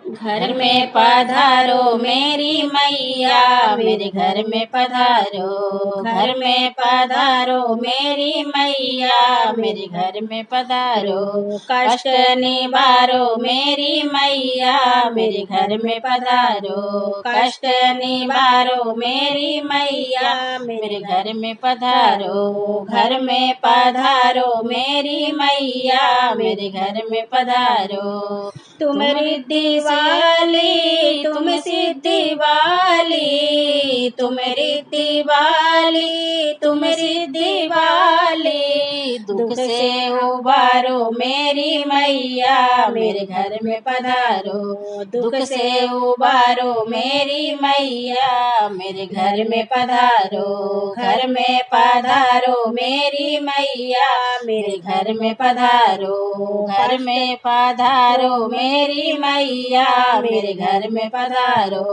घर में पधारो मेरी मैया, मेरे घर में पधारो। घर में पधारो मेरी मैया, मेरे घर में पधारो। कष्ट निवारो मेरी मैया, मेरे घर में पधारो। कष्ट निवारो मेरी मैया, मेरे घर में पधारो। घर में पधारो मेरी मैया, मेरे घर में पधारो। तुम रिद्धि वाली, तुम सिद्धि वाली, तुम रिद्धि वाली, तुम सिद्धि वाली। दुख से उबारो मेरी मैया, मेरे घर में पधारो। दुख से उबारो मेरी मैया, मेरे घर में पधारो। घर में पधारो मेरी मैया, मेरे घर में पधारो। घर में पधारो मेरी मैया, मेरे घर में पधारो।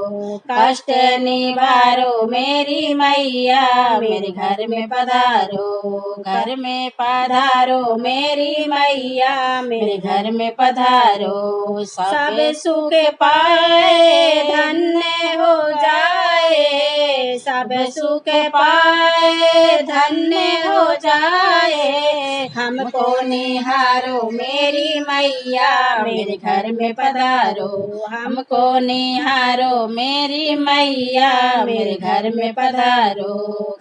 कष्ट निवारो मेरी मैया, मेरे घर में पधारो। घर में पधारो मेरी मैया, मेरे घर में पधारो। सब सुख पाए धन्य हो जाए, सब सुख पाए धन्य हो जाए। हमको निहारो मेरी मैया, मेरे घर में पधारो। हमको निहारो मेरी मैया, मेरे घर में पधारो।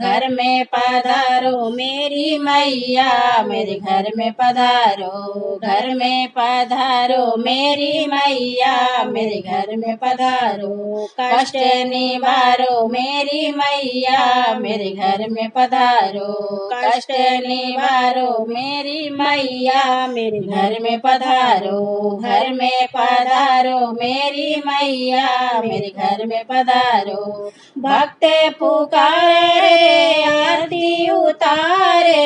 घर में पधारो मेरी मैया, मेरे घर में पधारो। घर में पधारो मेरी मैया, मेरे घर में पधारो। कष्ट निवारो मेरी मैया, मेरे घर में पधारो। कष्ट निवारो मेरी मैया, मेरे घर में पधारो। घर में पधारो मेरी मैया, मेरे घर में पधारो। भक्त पुकारे आरती उतारे,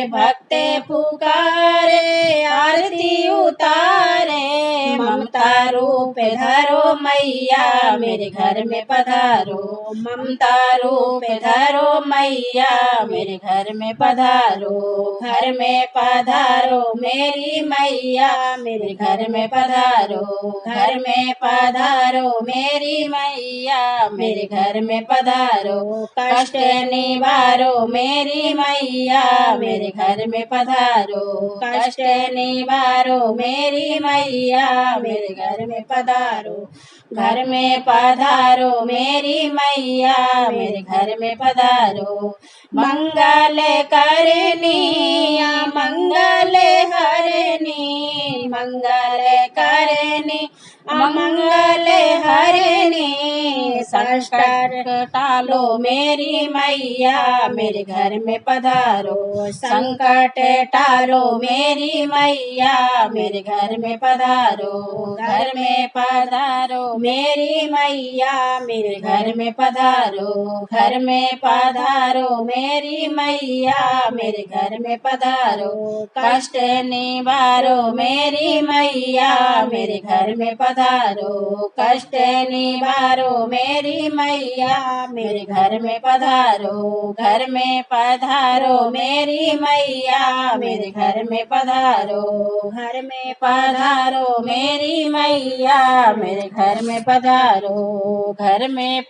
भक्त पुकारे आरती उतारे। ममता रूप धरो मैया, मेरे घर में पधारो। ममता रूप धरो मैया, मेरे घर में पधारो। घर में पधारो मेरी मैया, मेरे घर में पधारो। घर में पधारो मेरी मैया, मेरे घर में पधारो। कष्ट निवारो मेरी मैया, मेरे घर में पधारो। कष्ट निवारो मेरी मैया, मेरे घर में पधारो। घर में पधारो मेरी मैया, मेरे घर में पधारो। मंगल करनी मंगल हरनी, मंगल करनी अमंगल हरनी। संकट टालो मेरी मैया, मेरे घर में पधारो। संकट टालो मेरी मैया, मेरे घर में पधारो। घर में पधारो मेरी मैया, मेरे घर में पधारो। घर में पधारो मेरी मैया, मेरे घर में पधारो। कष्ट निवारो मेरी मैया, मेरे घर में पधारो। कष्ट निवारो मेरी मैया, मेरे घर में पधारो। घर में पधारो मेरी मैया, मेरे घर में पधारो। घर में पधारो मेरी मैया, मेरे घर में पधारो। घर में